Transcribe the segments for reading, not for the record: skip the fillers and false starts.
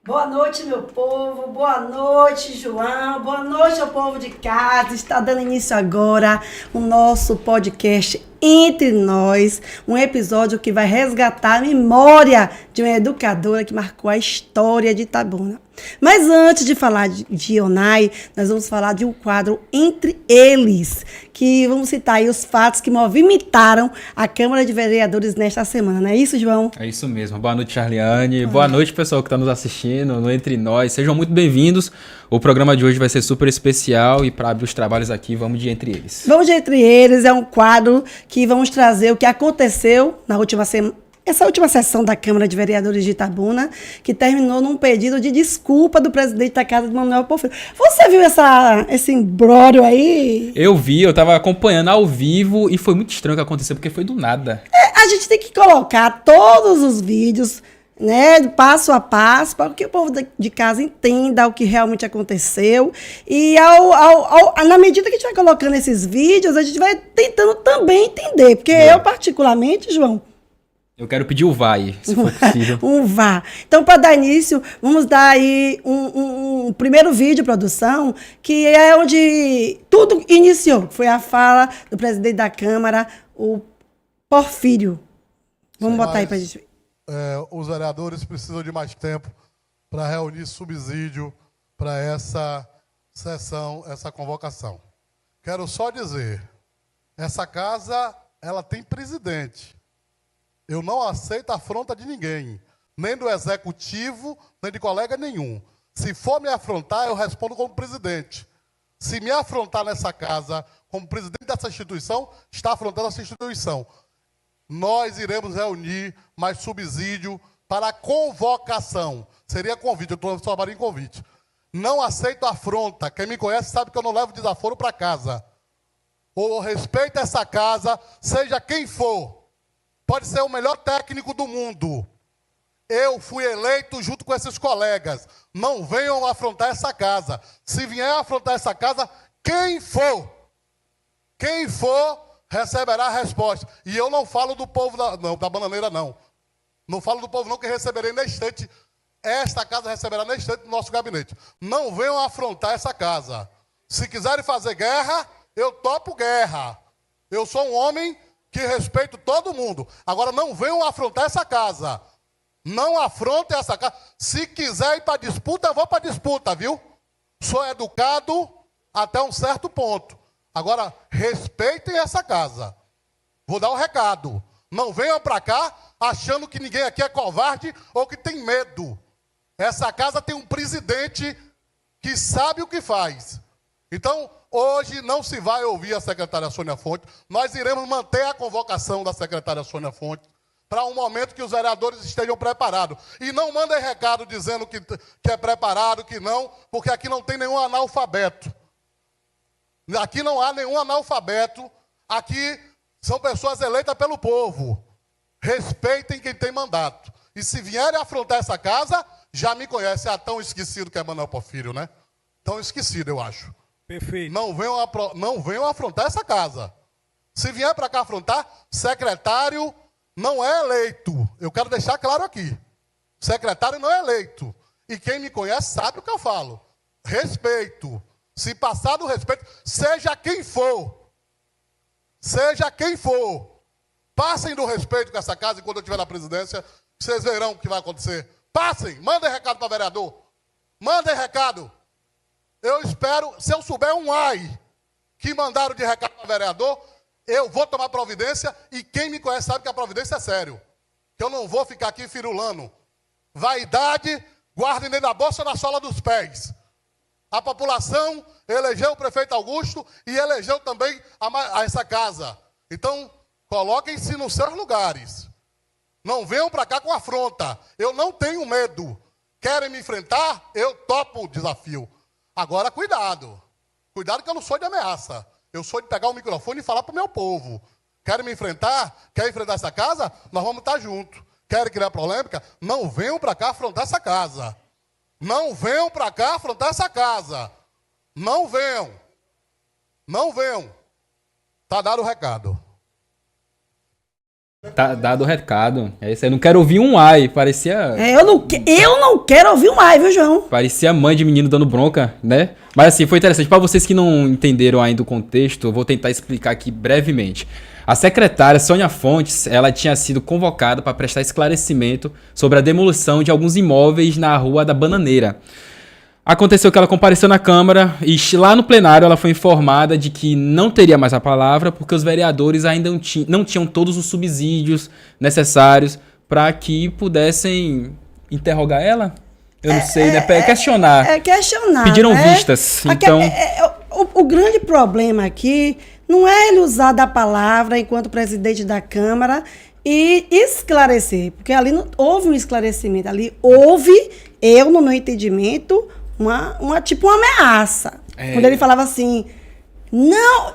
Boa noite, meu povo. Boa noite, João. Boa noite ao povo de casa. Está dando início agora o nosso podcast Entre Nós, um episódio que vai resgatar a memória de uma educadora que marcou a história de Itabuna. Mas antes de falar de Ionai, nós vamos falar de um quadro Entre Eles, que vamos citar aí os fatos que movimentaram a Câmara de Vereadores nesta semana. Não é isso, João? É isso mesmo. Boa noite, Charliane. Boa noite, pessoal que está nos assistindo no Entre Nós. Sejam muito bem-vindos. O programa de hoje vai ser super especial e para abrir os trabalhos aqui, vamos de Entre Eles. Vamos de Entre Eles é um quadro que vamos trazer o que aconteceu na última semana. Essa última sessão da Câmara de Vereadores de Itabuna, que terminou num pedido de desculpa do presidente da Casa, do Manuel Porfírio. Você viu esse imbróglio aí? Eu vi, eu estava acompanhando ao vivo e foi muito estranho o que aconteceu, porque foi do nada. A gente tem que colocar todos os vídeos, né, passo a passo, para que o povo de casa entenda o que realmente aconteceu. E na medida que a gente vai colocando esses vídeos, a gente vai tentando também entender. Porque eu, particularmente, João, eu quero pedir o vai, se for possível. Um vá. Então, para dar início, vamos dar aí um primeiro vídeo, produção, que é onde tudo iniciou. Foi a fala do presidente da Câmara, o Porfírio. Vamos botar aí para a gente ver. Os vereadores precisam de mais tempo para reunir subsídio para essa sessão, essa convocação. Quero só dizer, essa casa, ela tem presidente. Eu não aceito a afronta de ninguém, nem do executivo, nem de colega nenhum. Se for me afrontar, eu respondo como presidente. Se me afrontar nessa casa como presidente dessa instituição, está afrontando essa instituição. Nós iremos reunir mais subsídio para a convocação. Seria convite, eu estou trabalhando em convite. Não aceito afronta. Quem me conhece sabe que eu não levo desaforo para casa. Ou respeito essa casa, seja quem for. Pode ser o melhor técnico do mundo. Eu fui eleito junto com esses colegas. Não venham afrontar essa casa. Se vier afrontar essa casa, quem for, receberá a resposta. E eu não falo do povo da bananeira, não. Não falo do povo, não, que receberei na estante. Esta casa receberá na estante do nosso gabinete. Não venham afrontar essa casa. Se quiserem fazer guerra, eu topo guerra. Eu sou um homem que respeito todo mundo. Agora, não venham afrontar essa casa. Não afrontem essa casa. Se quiser ir para disputa, eu vou para disputa, viu? Sou educado até um certo ponto. Agora, respeitem essa casa. Vou dar um recado. Não venham para cá achando que ninguém aqui é covarde ou que tem medo. Essa casa tem um presidente que sabe o que faz. Então, hoje não se vai ouvir a secretária Sônia Fontes. Nós iremos manter a convocação da secretária Sônia Fontes para um momento que os vereadores estejam preparados. E não mandem recado dizendo que é preparado, que não, porque aqui não tem nenhum analfabeto. Aqui não há nenhum analfabeto. Aqui são pessoas eleitas pelo povo. Respeitem quem tem mandato. E se vierem afrontar essa casa, já me conhecem. Tão esquecido que é Manuel Porfírio, né? Tão esquecido, eu acho. Perfeito. Não venham afrontar essa casa. Se vier para cá afrontar, secretário não é eleito. Eu quero deixar claro aqui. Secretário não é eleito. E quem me conhece sabe o que eu falo. Respeito. Se passar do respeito, seja quem for. Seja quem for. Passem do respeito com essa casa enquanto eu estiver na presidência. Vocês verão o que vai acontecer. Passem. Mandem recado para vereador. Mandem recado. Eu espero, se eu souber um ai que mandaram de recado para vereador, eu vou tomar providência e quem me conhece sabe que a providência é sério. Que eu não vou ficar aqui firulando. Vaidade, guardem dentro da bolsa na sola dos pés. A população elegeu o prefeito Augusto e elegeu também essa casa. Então, coloquem-se nos seus lugares. Não venham para cá com afronta. Eu não tenho medo. Querem me enfrentar? Eu topo o desafio. Agora, cuidado. Cuidado que eu não sou de ameaça. Eu sou de pegar o microfone e falar para o meu povo. Querem me enfrentar? Querem enfrentar essa casa? Nós vamos estar juntos. Querem criar polêmica? Não venham para cá afrontar essa casa. Não venham para cá afrontar essa casa. Não venham. Não venham. Está dado o recado. Tá dado o recado. É isso aí. Não quero ouvir um ai. Parecia. Eu não quero ouvir um ai, viu, João? Parecia mãe de menino dando bronca, né? Mas assim, foi interessante. Para vocês que não entenderam ainda o contexto, eu vou tentar explicar aqui brevemente. A secretária Sônia Fontes, ela tinha sido convocada para prestar esclarecimento sobre a demolição de alguns imóveis na Rua da Bananeira. Aconteceu que ela compareceu na Câmara e lá no plenário ela foi informada de que não teria mais a palavra porque os vereadores ainda não tinham todos os subsídios necessários para que pudessem interrogar ela. Eu não sei, né? Questionar. Questionar. Pediram vistas. Então... O grande problema aqui não é ele usar da palavra enquanto presidente da Câmara e esclarecer, porque ali não houve um esclarecimento, ali houve, no meu entendimento, tipo uma ameaça. Quando ele falava assim, não,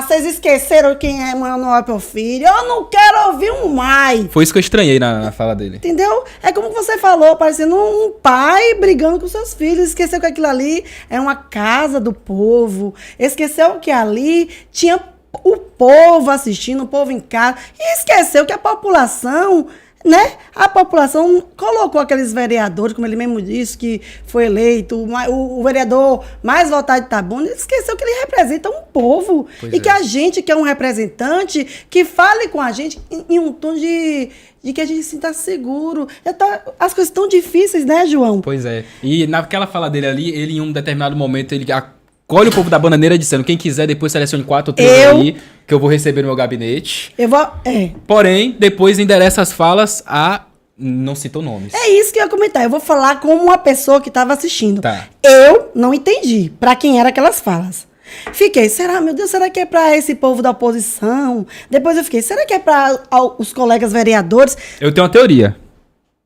vocês esqueceram quem é Manuel Porfírio, eu não quero ouvir um mai. Foi isso que eu estranhei na fala dele. Entendeu? É como você falou, parecendo um pai brigando com seus filhos, esqueceu que aquilo ali é uma casa do povo, esqueceu que ali tinha o povo assistindo, o povo em casa, e esqueceu que a população... Né? A população colocou aqueles vereadores, como ele mesmo disse, que foi eleito, o vereador mais votado de Itabuna, esqueceu que ele representa um povo. Pois e que a gente, que é um representante, que fale com a gente em um tom de que a gente se sinta seguro. As coisas estão difíceis, né, João? Pois é. E naquela fala dele ali, ele em um determinado momento, ele acolhe o povo da Bananeira dizendo, quem quiser depois selecione 4 ou 3 aí, que eu vou receber no meu gabinete. Porém, depois endereça as falas a... Não citou nomes. É isso que eu ia comentar. Eu vou falar como uma pessoa que estava assistindo. Tá. Eu não entendi para quem eram aquelas falas. Fiquei, meu Deus, será que é para esse povo da oposição? Depois eu fiquei, será que é para os colegas vereadores? Eu tenho uma teoria.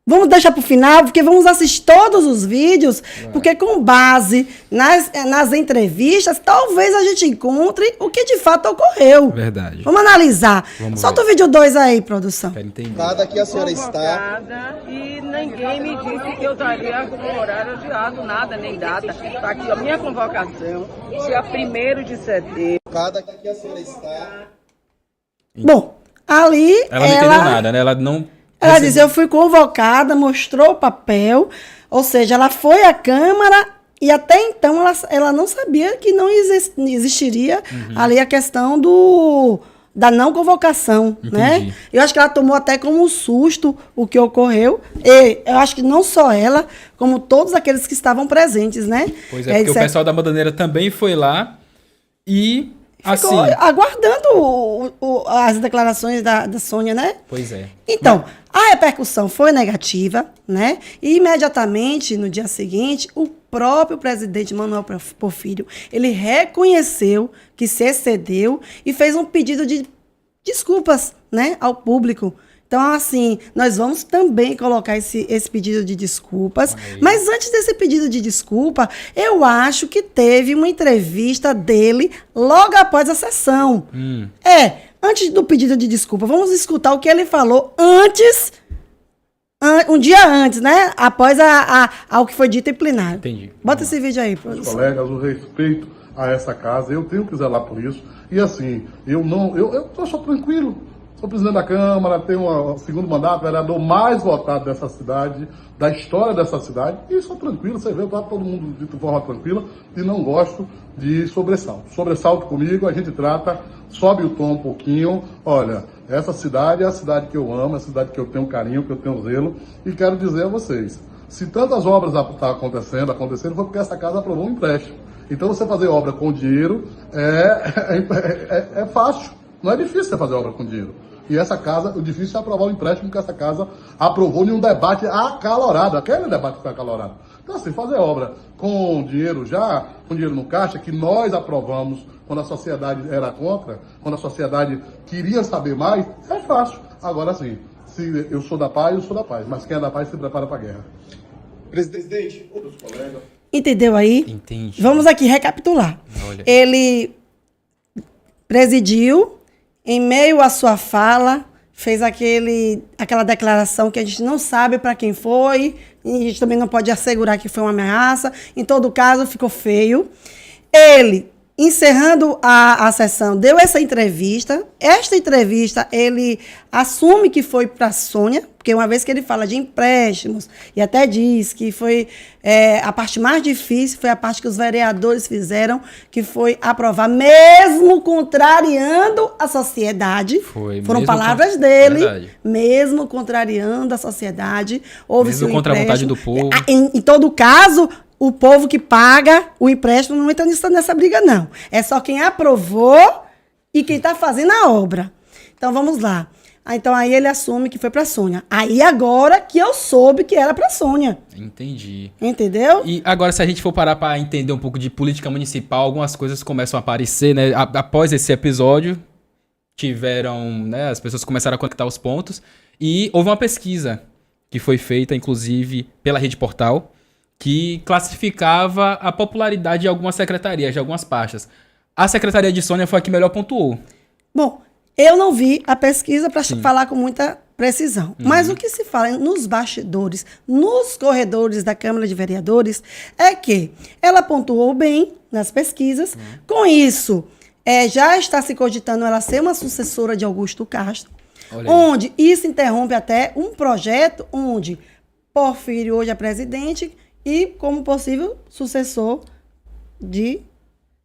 Vamos deixar para o final, porque vamos assistir todos os vídeos, porque com base nas entrevistas, talvez a gente encontre o que de fato ocorreu. Verdade. Vamos analisar. Solta o vídeo 2 aí, produção. Quero entender. Que a senhora está... E ninguém me disse que eu estaria com o horário adiado, nada, nem data. Está aqui a minha convocação, dia 1º de setembro. Que a senhora está... Bom, ali Ela não entendeu nada, né? Ela disse, eu fui convocada, mostrou o papel, ou seja, ela foi à Câmara e até então ela não sabia que não existiria ali a questão da não convocação, né? Eu acho que ela tomou até como um susto o que ocorreu. E eu acho que não só ela, como todos aqueles que estavam presentes, né? Pois é, porque o pessoal da Bananeira também foi lá e... Ficou aguardando as declarações da Sônia, né? Pois é. Então, a repercussão foi negativa, né? E imediatamente, no dia seguinte, o próprio presidente Manuel Porfírio, ele reconheceu que se excedeu e fez um pedido de desculpas, né, ao público. Então, assim, nós vamos também colocar esse pedido de desculpas. Mas antes desse pedido de desculpa, eu acho que teve uma entrevista dele logo após a sessão. Antes do pedido de desculpa, vamos escutar o que ele falou antes, um dia antes, né? Após ao que foi dito em plenário. Entendi. Bota esse vídeo aí, produção. Colegas, o respeito a essa casa, eu tenho que zelar por isso. E assim, eu sou tranquilo. Sou presidente da Câmara, tenho um segundo mandato, vereador mais votado dessa cidade, da história dessa cidade, e sou tranquilo, você vê, eu todo mundo de forma tranquila, e não gosto de sobressalto. Sobressalto comigo, a gente trata, sobe o tom um pouquinho, olha, essa cidade é a cidade que eu amo, é a cidade que eu tenho carinho, que eu tenho zelo, e quero dizer a vocês, se tantas obras estão acontecendo foi porque essa casa aprovou um empréstimo. Então você fazer obra com dinheiro é fácil, não é difícil você fazer obra com dinheiro. E essa casa, o difícil é aprovar o empréstimo que essa casa aprovou em um debate acalorado, aquele debate que foi acalorado. Então, assim, fazer obra com dinheiro com dinheiro no caixa, que nós aprovamos quando a sociedade era contra, quando a sociedade queria saber mais, é fácil. Agora, assim, se eu sou da paz, eu sou da paz. Mas quem é da paz se prepara para a guerra. Presidente, outros colegas... Entendeu aí? Entendi. Vamos aqui recapitular. Olha. Ele presidiu... Em meio à sua fala, fez aquela declaração que a gente não sabe para quem foi, e a gente também não pode assegurar que foi uma ameaça. Em todo caso, ficou feio. Ele encerrando a sessão, deu essa entrevista. Esta entrevista, ele assume que foi para a Sônia, porque uma vez que ele fala de empréstimos, e até diz que foi a parte mais difícil, foi a parte que os vereadores fizeram, que foi aprovar, mesmo contrariando a sociedade. Foram palavras dele, verdade. Mesmo contrariando a sociedade. Mesmo contra a vontade do povo. Em todo caso, o povo que paga o empréstimo não entra nessa briga, não. É só quem aprovou e quem está fazendo a obra. Então, vamos lá. Então, aí ele assume que foi para a Sônia. Aí, agora que eu soube que era para a Sônia. Entendi. Entendeu? E agora, se a gente for parar para entender um pouco de política municipal, algumas coisas começam a aparecer, né? Após esse episódio, né, as pessoas começaram a conectar os pontos. E houve uma pesquisa que foi feita, inclusive, pela Rede Portal, que classificava a popularidade de algumas secretarias, de algumas pastas. A secretaria de Sônia foi a que melhor pontuou. Bom, eu não vi a pesquisa para falar com muita precisão. Mas o que se fala nos bastidores, nos corredores da Câmara de Vereadores, é que ela pontuou bem nas pesquisas. Com isso, já está se cogitando ela ser uma sucessora de Augusto Castro, onde isso interrompe até um projeto onde Porfírio hoje é presidente e como possível sucessor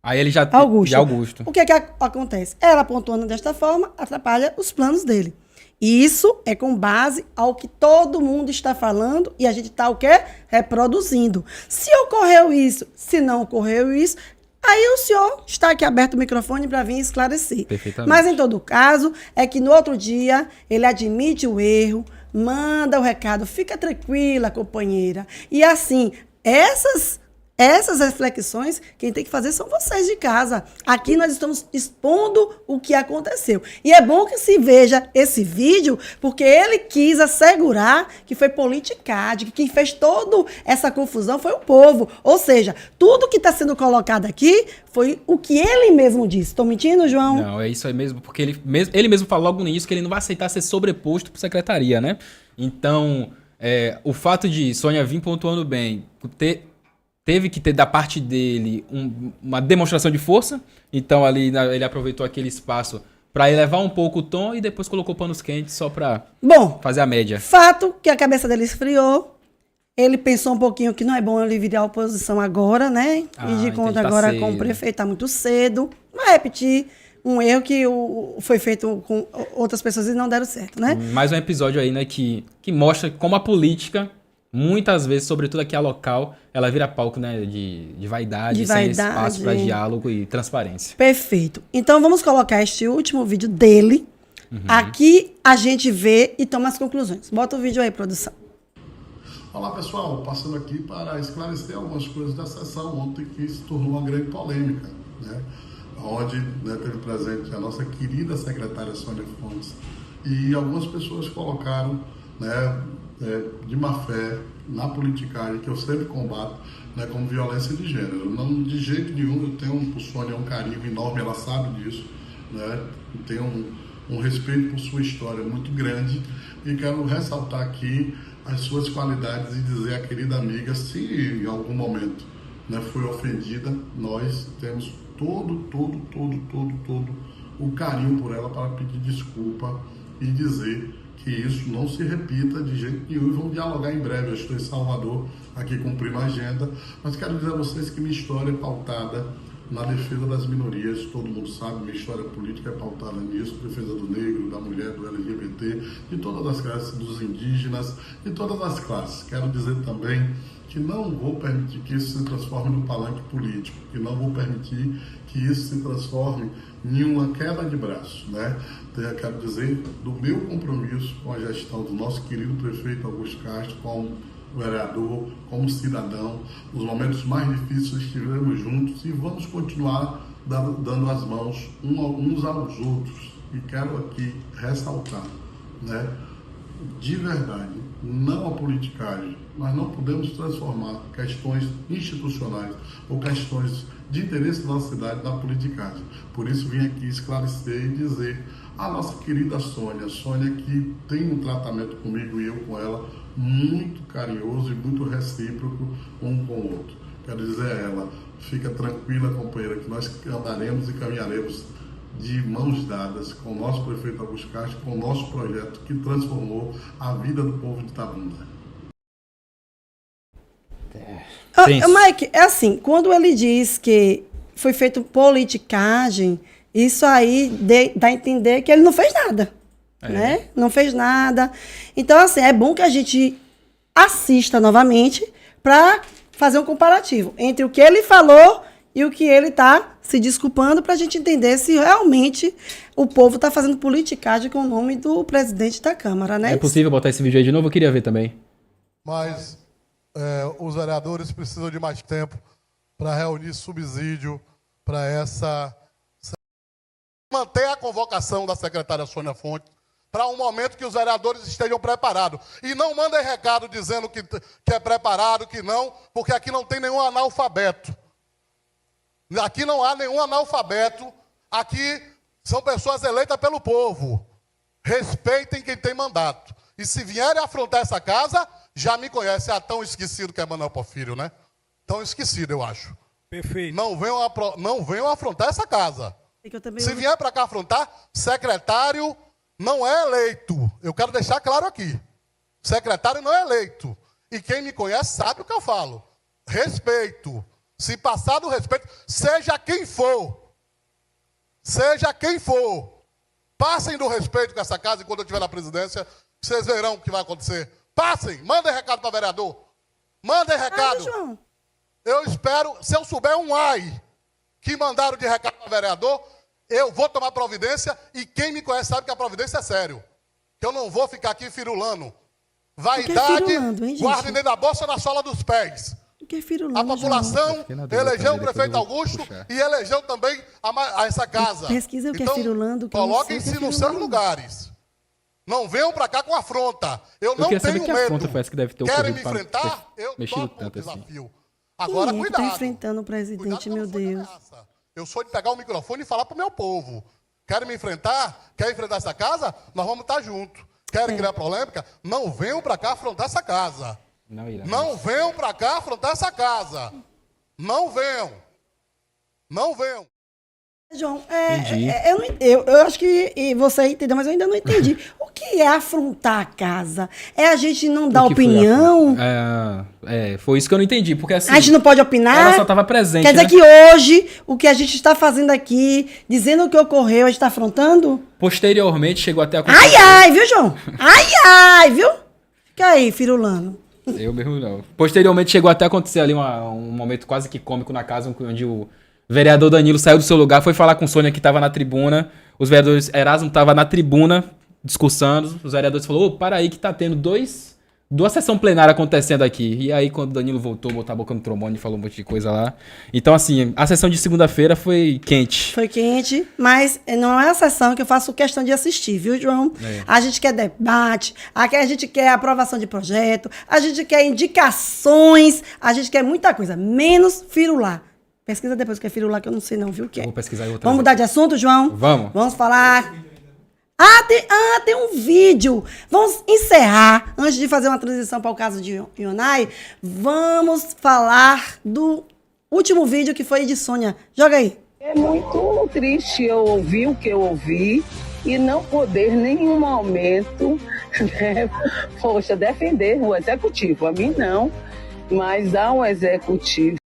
Aí ele já Augusto. De Augusto. O que acontece? Ela pontuando desta forma atrapalha os planos dele. E isso é com base ao que todo mundo está falando e a gente está o quê? Reproduzindo. Se ocorreu isso, se não ocorreu isso, aí o senhor está aqui aberto o microfone para vir esclarecer. Perfeitamente. Mas em todo caso, é que no outro dia ele admite o erro, manda o recado, fica tranquila, companheira. E assim, essas reflexões, quem tem que fazer são vocês de casa. Aqui nós estamos expondo o que aconteceu. E é bom que se veja esse vídeo, porque ele quis assegurar que foi politicagem, que quem fez toda essa confusão foi o povo. Ou seja, tudo que está sendo colocado aqui foi o que ele mesmo disse. Estou mentindo, João? Não, é isso aí mesmo, porque ele mesmo falou logo no início que ele não vai aceitar ser sobreposto por secretaria, né? Então, o fato de Sônia vir pontuando bem, teve que ter da parte dele uma demonstração de força. Então ali ele aproveitou aquele espaço para elevar um pouco o tom e depois colocou panos quentes só para fazer a média. Fato que a cabeça dele esfriou. Ele pensou um pouquinho que não é bom ele virar oposição agora, né? E de conta agora com o prefeito tá muito cedo. Vai repetir um erro que foi feito com outras pessoas e não deram certo, né? Mais um episódio aí, né, que mostra como a política, muitas vezes, sobretudo aqui a local, ela vira palco, né, de vaidade, sem espaço para diálogo e transparência. Perfeito. Então vamos colocar este último vídeo dele. Aqui a gente vê e toma as conclusões. Bota o vídeo aí, produção. Olá pessoal, passando aqui para esclarecer algumas coisas da sessão ontem que se tornou uma grande polêmica, né? Onde teve presente a nossa querida secretária Sônia Fontes e algumas pessoas colocaram, né, de má fé na politicagem, que eu sempre combato, né, como violência de gênero. Não, de jeito nenhum, eu tenho por Sônia um carinho enorme, ela sabe disso, né? Eu tenho um respeito por sua história muito grande e quero ressaltar aqui as suas qualidades e dizer à querida amiga, se em algum momento, né, foi ofendida, nós temos todo o carinho por ela para pedir desculpa e dizer que isso não se repita de jeito nenhum. E vamos dialogar em breve. Eu estou em Salvador, aqui cumprindo a agenda, mas quero dizer a vocês que minha história é pautada na defesa das minorias. Todo mundo sabe, minha história política é pautada nisso, defesa do negro, da mulher, do LGBT, de todas as classes, dos indígenas, de todas as classes. Quero dizer também que não vou permitir que isso se transforme no palanque político, que não vou permitir que isso se transforme em uma queda de braço, né? Eu quero dizer do meu compromisso com a gestão do nosso querido prefeito Augusto Castro, como vereador, como cidadão. Nos momentos mais difíceis estivemos juntos e vamos continuar dando as mãos uns aos outros. E quero aqui ressaltar, né, de verdade, não a politicagem, mas não podemos transformar questões institucionais ou questões de interesse da nossa cidade na politicagem. Por isso vim aqui esclarecer e dizer a nossa querida Sônia que tem um tratamento comigo e eu com ela muito carinhoso e muito recíproco um com o outro. Quero dizer a ela, fica tranquila, companheira, que nós andaremos e caminharemos de mãos dadas com o nosso prefeito Augusto Castro, com o nosso projeto que transformou a vida do povo de Itabuna. Mike, é assim, quando ele diz que foi feito politicagem, isso aí dá a entender que ele não fez nada, né? Não fez nada. Então, assim, é bom que a gente assista novamente para fazer um comparativo entre o que ele falou e o que ele está se desculpando, para a gente entender se realmente o povo está fazendo politicagem com o nome do presidente da Câmara, né? É possível botar esse vídeo aí de novo? Eu queria ver também. Mas os vereadores precisam de mais tempo para reunir subsídio para essa... Manter a convocação da secretária Sônia Fontes para um momento que os vereadores estejam preparados. E não mandem recado dizendo que é preparado, que não, porque aqui não tem nenhum analfabeto. Aqui não há nenhum analfabeto. Aqui são pessoas eleitas pelo povo. Respeitem quem tem mandato. E se vierem afrontar essa casa, já me conhece. Tão esquecido que é Manuel Porfírio, né? Tão esquecido, eu acho. Perfeito. Não venham afrontar essa casa. Se vier para cá afrontar, secretário não é eleito. Eu quero deixar claro aqui. Secretário não é eleito. E quem me conhece sabe o que eu falo. Respeito. Se passar do respeito, seja quem for. Seja quem for. Passem do respeito com essa casa enquanto eu estiver na presidência. Vocês verão o que vai acontecer. Passem. Mandem recado para vereador. Mandem recado. João. Eu espero, se eu souber um ai que mandaram de recado para vereador, eu vou tomar providência, e quem me conhece sabe que a providência é sério. Que eu não vou ficar aqui firulando. Vaidade, firulando, hein, gente? guarde dentro da bolsa na sola dos pés. O que é firulando, A população elegeu o prefeito depois eu vou Augusto puxar. e elegeu também essa casa. Pesquisa o que é Então, firulando, que eu não sei o coloquem-se que é nos seus firulando. lugares. Não venham para cá com afronta. Eu não queria saber tenho que medo. afronta foi essa que deve ter Querem ocorrido me pra enfrentar? ter Eu mexido topo o tanto assim. desafio. Agora, Quem é que cuidado. tá enfrentando o presidente, Cuidado que eu meu não sou de Deus? ameaça. Eu sou de pegar o microfone e falar pro meu povo. Querem me enfrentar? Querem enfrentar essa casa? Nós vamos estar juntos. Querem criar polêmica? Não venham para cá afrontar essa casa. Não irá. Não venham para cá afrontar essa casa. Não venham. Não venham. João, Entendi. eu acho que você entendeu, mas eu ainda não entendi. O que é afrontar a casa? É a gente não dar O que foi opinião? foi isso que eu não entendi, porque assim... A gente não pode opinar? Ela só estava presente, Quer dizer né? que hoje, o que a gente está fazendo aqui, dizendo o que ocorreu, a gente está afrontando? Posteriormente, chegou até a... Ai, ai, viu, João? Ai, ai, viu? Fica aí, firulano. Eu mesmo não. Posteriormente, chegou até a acontecer ali um momento quase que cômico na casa, onde o vereador Danilo saiu do seu lugar, foi falar com Sônia, que estava na tribuna. Os vereadores... Erasmo estava na tribuna, discursando. Os vereadores falaram, para aí que tá tendo duas sessões plenárias acontecendo aqui. E aí, quando o Danilo voltou, botou a boca no trombone e falou um monte de coisa lá. Então, assim, a sessão de segunda-feira foi quente. Foi quente, mas não é a sessão que eu faço questão de assistir, viu, João? A gente quer debate, a gente quer aprovação de projeto, a gente quer indicações, a gente quer muita coisa, menos firular. Pesquisa depois o que é firular, que eu não sei não, viu o que é. Eu vou pesquisar e vou trazer. Vamos mudar de assunto, João? Vamos. Vamos falar... tem um vídeo. Vamos encerrar, antes de fazer uma transição para o caso de Ionai, vamos falar do último vídeo que foi de Sônia. Joga aí. É muito triste eu ouvir o que eu ouvi e não poder em nenhum momento, né, defender o executivo. A mim não, mas ao executivo.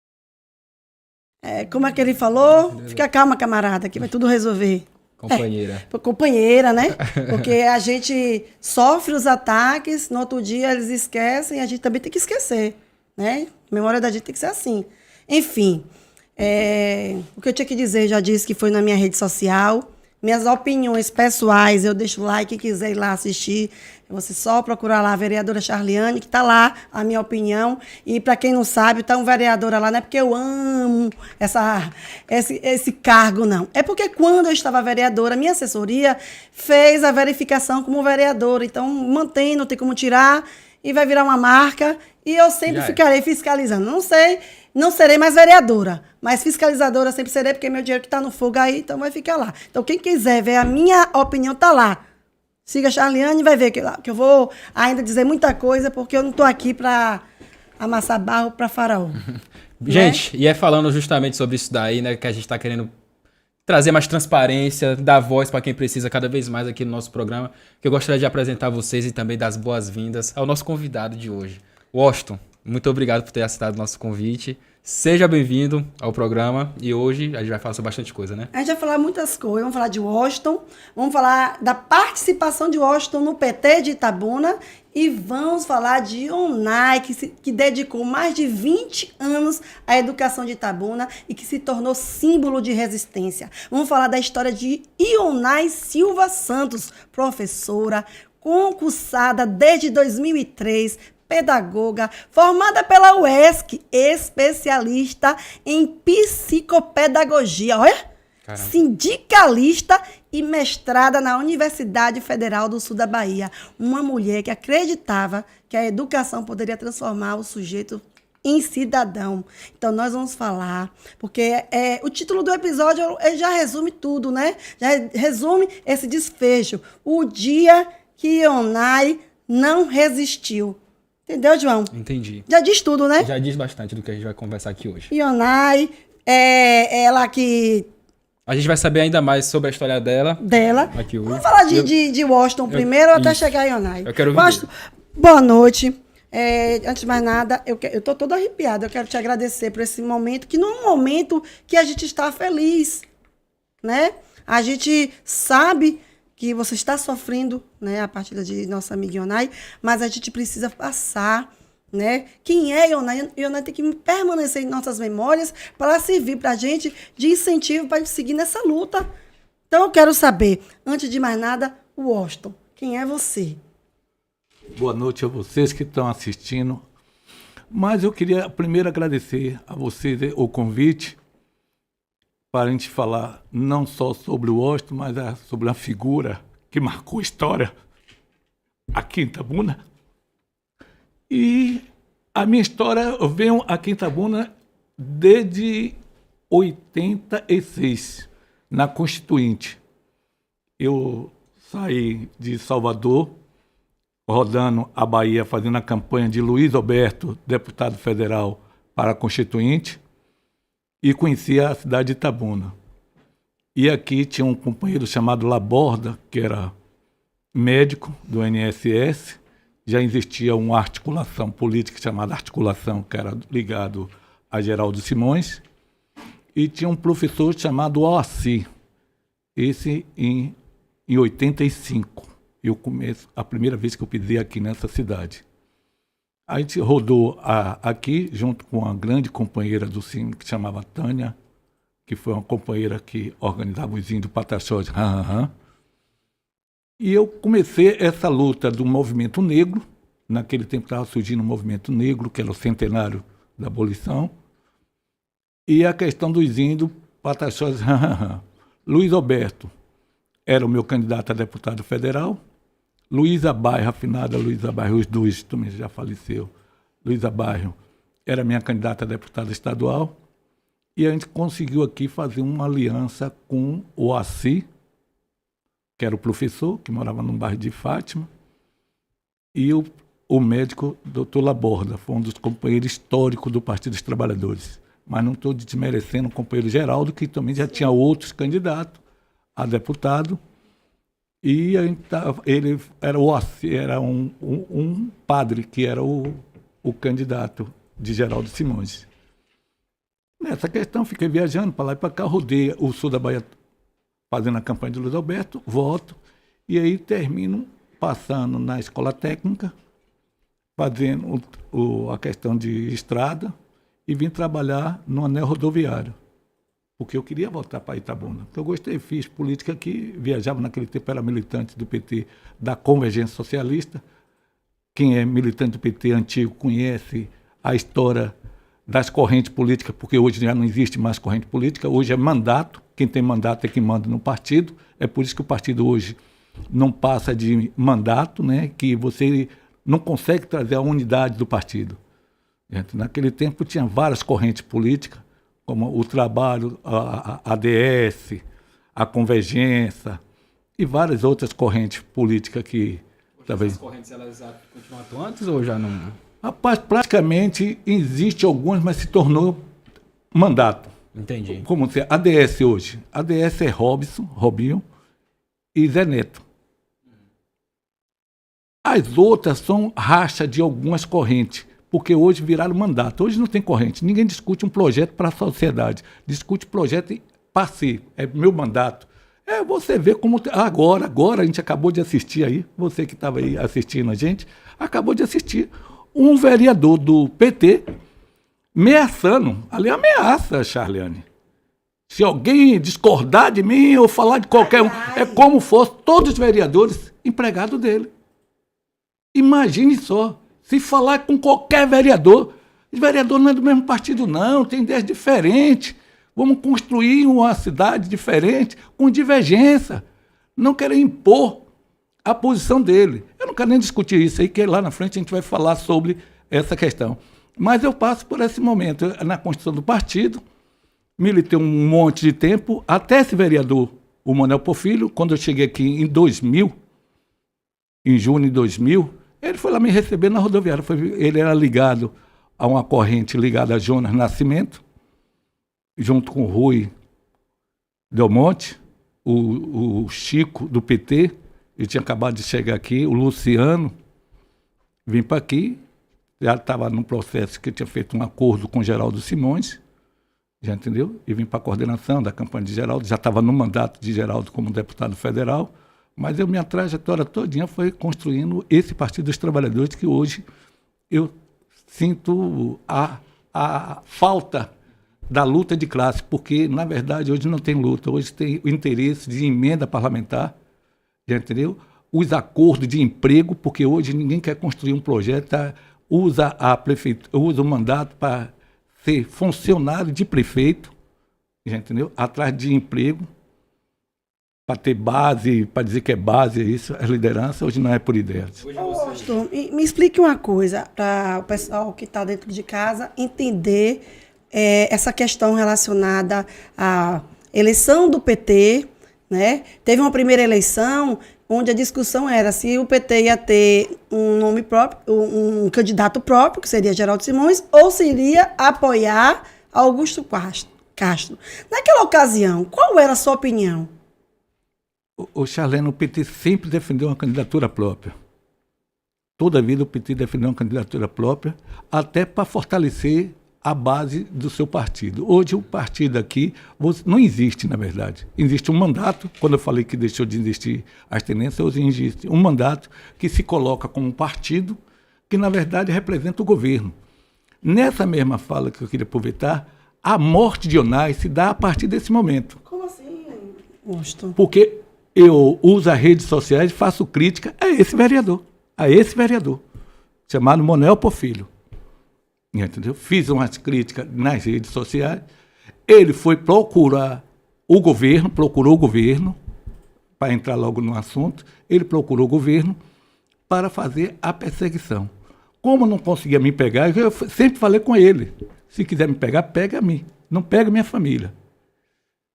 Como é que ele falou? Fica calma, camarada, que vai tudo resolver. Companheira. Companheira, né? Porque a gente sofre os ataques, no outro dia eles esquecem, a gente também tem que esquecer, né? A memória da gente tem que ser assim. Enfim, o que eu tinha que dizer, já disse que foi na minha rede social. Minhas opiniões pessoais, eu deixo o like, quem quiser ir lá assistir. Você só procurar lá a vereadora Charliane, que está lá, a minha opinião. E para quem não sabe, está um vereadora lá, não é porque eu amo esse cargo, não. É porque quando eu estava vereadora, minha assessoria fez a verificação como vereadora. Então, mantém, não tem como tirar, e vai virar uma marca. E eu sempre ficarei fiscalizando. Não serei mais vereadora, mas fiscalizadora sempre serei, porque meu dinheiro que está no fogo aí, então vai ficar lá. Então, quem quiser ver a minha opinião, tá lá. Siga a Charliane e vai ver que eu vou ainda dizer muita coisa, porque eu não estou aqui para amassar barro para faraó. Gente, e é falando justamente sobre isso daí, né, que a gente tá querendo trazer mais transparência, dar voz para quem precisa cada vez mais aqui no nosso programa, que eu gostaria de apresentar vocês e também dar as boas-vindas ao nosso convidado de hoje. Washington, muito obrigado por ter aceitado o nosso convite. Seja bem-vindo ao programa e hoje a gente vai falar sobre bastante coisa, né? A gente vai falar muitas coisas. Vamos falar de Washington, vamos falar da participação de Washington no PT de Itabuna e vamos falar de Ionai, que dedicou mais de 20 anos à educação de Itabuna e que se tornou símbolo de resistência. Vamos falar da história de Ionai Silva Santos, professora, concursada desde 2003, pedagoga, formada pela UESC, especialista em psicopedagogia, olha, Caramba. Sindicalista e mestrada na Universidade Federal do Sul da Bahia. Uma mulher que acreditava que a educação poderia transformar o sujeito em cidadão. Então, nós vamos falar, porque o título do episódio já resume tudo, né? Já resume esse desfecho. O dia que Ionai não resistiu. Entendeu, João? Entendi. Já diz tudo, né? Já diz bastante do que a gente vai conversar aqui hoje. Ionai, ela que... A gente vai saber ainda mais sobre a história dela. Aqui hoje. Vamos falar de Washington primeiro, até chegar a Ionai. Eu quero ouvir Washington, boa noite. Antes de mais nada, eu tô toda arrepiada. Eu quero te agradecer por esse momento, que num momento que a gente está feliz, né? A gente sabe que você está sofrendo, né, a partida de nossa amiga Ionai, mas a gente precisa passar, né? Quem é Ionai? Ionai tem que permanecer em nossas memórias para servir para a gente de incentivo para a gente seguir nessa luta. Então, eu quero saber, antes de mais nada, Washington, quem é você? Boa noite a vocês que estão assistindo. Mas eu queria primeiro agradecer a vocês o convite para a gente falar não só sobre o Washington, mas sobre a figura que marcou a história aqui em Itabuna. E a minha história, eu venho aqui em Itabuna desde 86, na Constituinte. Eu saí de Salvador, rodando a Bahia, fazendo a campanha de Luiz Alberto, deputado federal, para a Constituinte, e conhecia a cidade de Itabuna. E aqui tinha um companheiro chamado Laborda, que era médico do INSS. Já existia uma articulação política chamada Articulação, que era ligado a Geraldo Simões. E tinha um professor chamado Oaci, esse em 85. A primeira vez que eu pisei aqui nessa cidade. A gente rodou aqui, junto com uma grande companheira do Cine, que chamava Tânia, que foi uma companheira que organizava os índios Pataxós. E eu comecei essa luta do movimento negro. Naquele tempo estava surgindo um movimento negro, que era o centenário da abolição. E a questão dos índios Pataxós. Luiz Alberto era o meu candidato a deputado federal. Luísa Bairro, afinada Luísa Bairro, os dois também já faleceu. Luísa Bairro era minha candidata a deputada estadual. E a gente conseguiu aqui fazer uma aliança com o Assi, que era o professor, que morava no bairro de Fátima, e o médico Dr. Laborda, foi um dos companheiros históricos do Partido dos Trabalhadores. Mas não estou desmerecendo o companheiro Geraldo, que também já tinha outros candidatos a deputado. E ele era um padre, que era o candidato de Geraldo Simões. Nessa questão, fiquei viajando para lá e para cá, rodei o sul da Bahia fazendo a campanha de Luiz Alberto, volto, e aí termino passando na escola técnica, fazendo a questão de estrada, e vim trabalhar no anel rodoviário, porque eu queria voltar para Itabuna. Porque eu gostei, fiz política aqui, viajava naquele tempo, era militante do PT, da Convergência Socialista. Quem é militante do PT antigo conhece a história das correntes políticas, porque hoje já não existe mais corrente política, hoje é mandato, quem tem mandato é quem manda no partido, é por isso que o partido hoje não passa de mandato, né, que você não consegue trazer a unidade do partido. Naquele tempo tinha várias correntes políticas, como o Trabalho, a ADS, a Convergência e várias outras correntes políticas que... talvez. As correntes, elas continuam atuantes ou já não... Rapaz, praticamente existe algumas, mas se tornou mandato. Entendi. Como se ADS hoje. ADS é Robinho e Zé Neto. As outras são racha de algumas correntes, porque hoje viraram mandato. Hoje não tem corrente. Ninguém discute um projeto para a sociedade. Discute projeto para si. É meu mandato. Você vê como... Agora a gente acabou de assistir aí, você que estava aí assistindo a gente, acabou de assistir um vereador do PT ameaçando. Ali ameaça, Charliane. Se alguém discordar de mim ou falar de qualquer um, é como fosse todos os vereadores empregados dele. Imagine só, se falar com qualquer vereador, os vereadores não é do mesmo partido não, tem ideias diferentes, vamos construir uma cidade diferente, com divergência, não querer impor a posição dele. Eu não quero nem discutir isso aí, que lá na frente a gente vai falar sobre essa questão. Mas eu passo por esse momento, na construção do partido, militei um monte de tempo, até esse vereador, o Manuel Porfílio, quando eu cheguei aqui em 2000, em junho de 2000, ele foi lá me receber na rodoviária. Ele era ligado a uma corrente ligada a Jonas Nascimento, junto com o Rui Del Monte, o Chico do PT, ele tinha acabado de chegar aqui, o Luciano, vim para aqui, já estava num processo que tinha feito um acordo com Geraldo Simões, já entendeu? E vim para a coordenação da campanha de Geraldo, já estava no mandato de Geraldo como deputado federal, mas minha trajetória todinha foi construindo esse Partido dos Trabalhadores, que hoje eu sinto a falta da luta de classe, porque, na verdade, hoje não tem luta, hoje tem o interesse de emenda parlamentar, já entendeu? Os acordos de emprego, porque hoje ninguém quer construir um projeto, usa a prefeitura, usa o mandato para ser funcionário de prefeito, já entendeu? Atrás de emprego, para ter base, para dizer que é base, isso, a liderança hoje não é por ideias. Augusto, me explique uma coisa, para o pessoal que está dentro de casa entender essa questão relacionada à eleição do PT, né? Teve uma primeira eleição onde a discussão era se o PT ia ter um nome próprio, um candidato próprio, que seria Geraldo Simões, ou se iria apoiar Augusto Castro. Naquela ocasião, qual era a sua opinião? O Charlene, o PT sempre defendeu uma candidatura própria. Toda a vida o PT defendeu uma candidatura própria, até para fortalecer a base do seu partido. Hoje o partido aqui não existe, na verdade. Existe um mandato, quando eu falei que deixou de existir as tendências, hoje existe um mandato que se coloca como um partido que, na verdade, representa o governo. Nessa mesma fala que eu queria aproveitar, a morte de Ionai se dá a partir desse momento. Como assim, Augusto? Porque eu uso as redes sociais e faço crítica a esse vereador, chamado Manuel Porfílio. Entendeu? Fiz umas críticas nas redes sociais. Ele foi procurou o governo, para entrar logo no assunto, ele procurou o governo para fazer a perseguição. Como não conseguia me pegar, eu sempre falei com ele, se quiser me pegar, pega a mim, não pega minha família.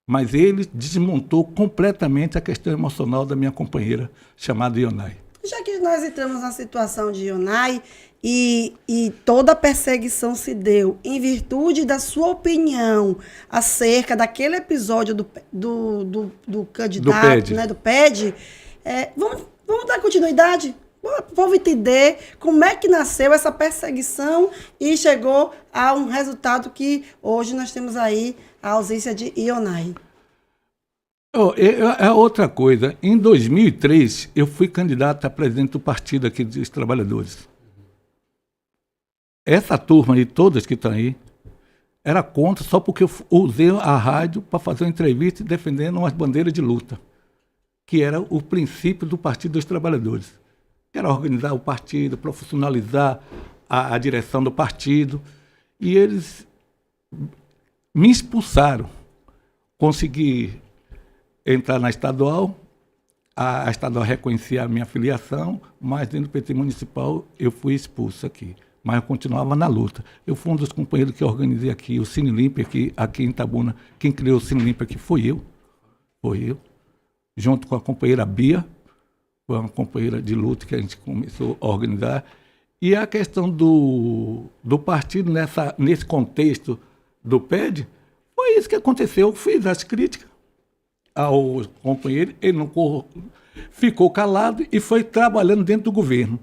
Mas ele desmontou completamente a questão emocional da minha companheira, chamada Ionai. Já que nós entramos na situação de Ionai e toda a perseguição se deu em virtude da sua opinião acerca daquele episódio do candidato, do PED, vamos dar continuidade? Vamos entender como é que nasceu essa perseguição e chegou a um resultado que hoje nós temos aí a ausência de Ionai. É outra coisa. Em 2003, eu fui candidato a presidente do partido aqui dos trabalhadores. Essa turma aí, todas que estão aí, era contra só porque eu usei a rádio para fazer uma entrevista defendendo umas bandeiras de luta, que era o princípio do Partido dos Trabalhadores. Que era organizar o partido, profissionalizar a direção do partido. E eles me expulsaram. Consegui entrar na estadual, a estadual reconhecia a minha filiação, mas dentro do PT municipal eu fui expulso aqui. Mas eu continuava na luta. Eu fui um dos companheiros que organizei aqui o Cine Limpo, aqui em Itabuna. Quem criou o Cine Limpo aqui foi eu. Junto com a companheira Bia, foi uma companheira de luta que a gente começou a organizar. E a questão do partido nesse contexto do PED, foi isso que aconteceu. Eu fiz as críticas ao companheiro, ele não ficou calado e foi trabalhando dentro do governo.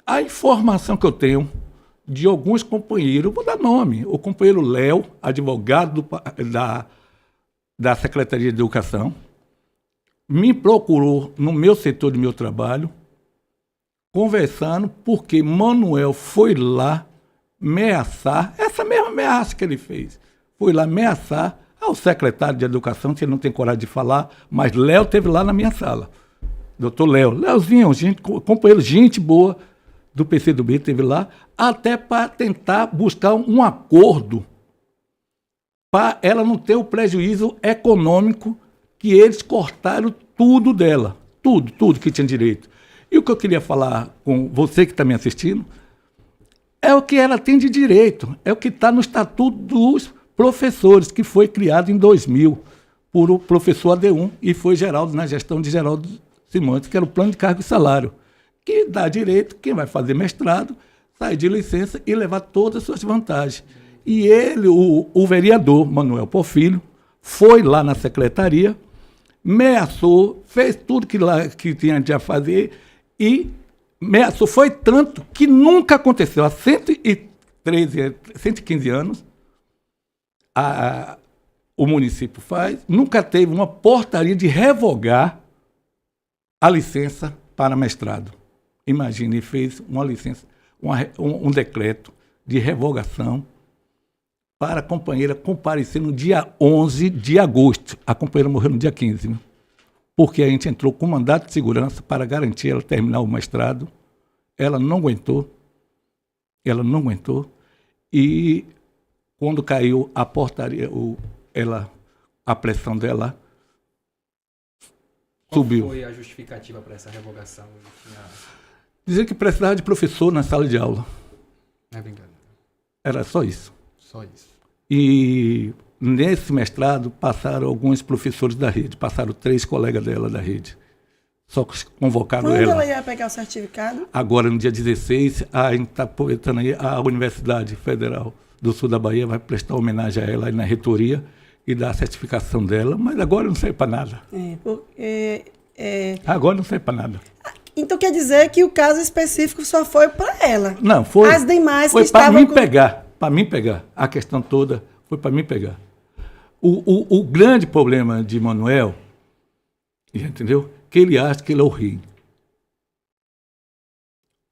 A informação que eu tenho de alguns companheiros, vou dar nome, o companheiro Léo, advogado da Secretaria de Educação, me procurou no meu setor do meu trabalho, conversando, porque Manuel foi lá ameaçar, essa mesma ameaça que ele fez, foi lá ameaçar ao secretário de Educação, que ele não tem coragem de falar, mas Léo esteve lá na minha sala. Doutor Léo, Léozinho, companheiro, gente boa do PCdoB, esteve lá, até para tentar buscar um acordo para ela não ter o prejuízo econômico que eles cortaram tudo dela, tudo que tinha direito. E o que eu queria falar com você que está me assistindo é o que ela tem de direito, é o que está no Estatuto dos Professores, que foi criado em 2000 por o professor AD1 e foi na gestão de Geraldo Simões, que era o Plano de Cargo e Salário, que dá direito, quem vai fazer mestrado, sair de licença e levar todas as suas vantagens. E ele, o vereador Manuel Porfírio, foi lá na secretaria, ameaçou, fez tudo que tinha de fazer e ameaçou. Foi tanto que nunca aconteceu. Há 115 anos, o município nunca teve uma portaria de revogar a licença para mestrado. Imagine, fez uma licença, um decreto de revogação para a companheira comparecer no dia 11 de agosto. A companheira morreu no dia 15, né? Porque a gente entrou com mandato de segurança para garantir ela terminar o mestrado. Ela não aguentou. E quando caiu a portaria, a pressão dela subiu. Qual foi a justificativa para essa revogação? Dizer que precisava de professor na sala de aula. É brincadeira. Era só isso. Só isso. E nesse mestrado passaram alguns professores da rede, passaram 3 colegas dela da rede. Só que convocaram Quando ela. ela ia pegar o certificado? Agora, no dia 16, a gente está aproveitando aí, a Universidade Federal do Sul da Bahia vai prestar homenagem a ela aí na reitoria e dar a certificação dela, mas agora não serve para nada. Agora não serve para nada. Então quer dizer que o caso específico só foi para ela? Não, foi. As demais foi que para estavam... para mim pegar. A questão toda foi para mim pegar. O grande problema de Manuel, entendeu? Que ele acha que ele é o rei.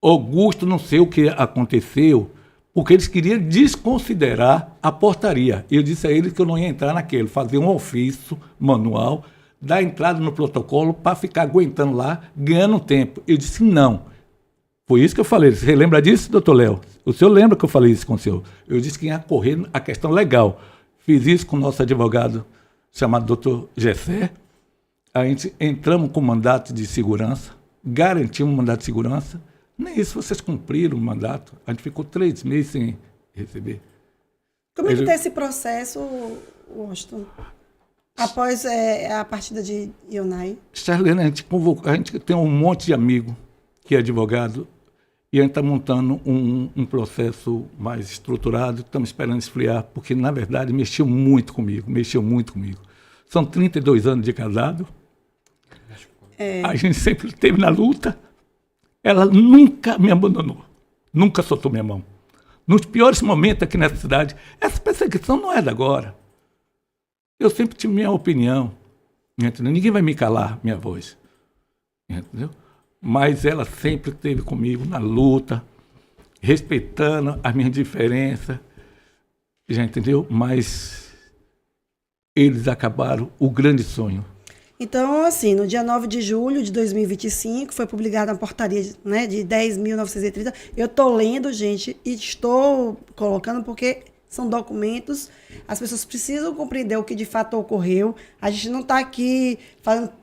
Augusto, não sei o que aconteceu, porque eles queriam desconsiderar a portaria. Eu disse a eles que eu não ia entrar naquele, fazer um ofício manual, dar entrada no protocolo para ficar aguentando lá, ganhando tempo. Eu disse não. Foi isso que eu falei. Você lembra disso, doutor Léo? O senhor lembra que eu falei isso com o senhor? Eu disse que ia correr a questão legal. Fiz isso com o nosso advogado, chamado doutor Gessé. A gente entramos com mandato de segurança, garantimos um mandato de segurança. Nem isso vocês cumpriram o mandato. A gente ficou 3 meses sem receber. Como é que está esse processo, Washington? Após a partida de Ionai? Charlene, a gente tem um monte de amigo que é advogado e a gente está montando um processo mais estruturado. Estamos esperando esfriar, porque, na verdade, mexeu muito comigo. São 32 anos de casado. A gente sempre esteve na luta. Ela nunca me abandonou. Nunca soltou minha mão. Nos piores momentos aqui nessa cidade, essa perseguição não é de agora. Eu sempre tive minha opinião. Entendeu? Ninguém vai me calar minha voz. Entendeu? Mas ela sempre esteve comigo na luta, respeitando a minha diferença. Já entendeu? Mas eles acabaram o grande sonho. Então, assim, no dia 9 de julho de 2025, foi publicada a portaria, né, de 10.930. Eu estou lendo, gente, e estou colocando porque são documentos. As pessoas precisam compreender o que de fato ocorreu. A gente não está aqui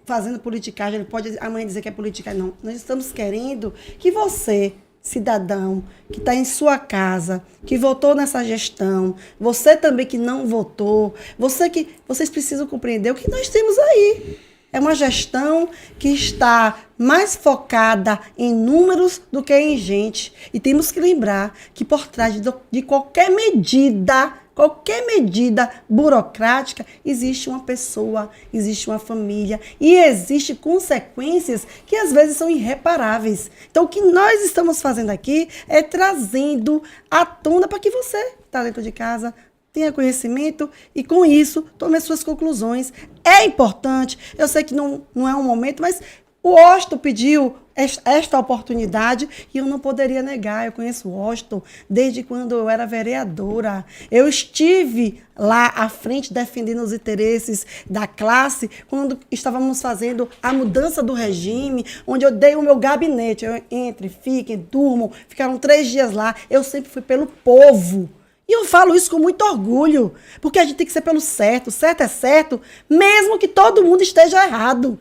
fazendo politicagem. Ele pode amanhã dizer que é politicagem. Não. Nós estamos querendo que você, cidadão, que está em sua casa, que votou nessa gestão, você também que não votou, vocês precisam compreender o que nós temos aí. É uma gestão que está mais focada em números do que em gente. E temos que lembrar que por trás de qualquer medida qualquer medida burocrática, existe uma pessoa, existe uma família e existem consequências que às vezes são irreparáveis. Então, o que nós estamos fazendo aqui é trazendo à tona para que você, que está dentro de casa, tenha conhecimento e, com isso, tome as suas conclusões. É importante, eu sei que não é um momento, mas o Washington pediu esta oportunidade e eu não poderia negar. Eu conheço o Washington desde quando eu era vereadora. Eu estive lá à frente defendendo os interesses da classe quando estávamos fazendo a mudança do regime, onde eu dei o meu gabinete. Eu entre, fiquem, durmam, ficaram 3 dias lá. Eu sempre fui pelo povo. E eu falo isso com muito orgulho, porque a gente tem que ser pelo certo. Certo é certo, mesmo que todo mundo esteja errado.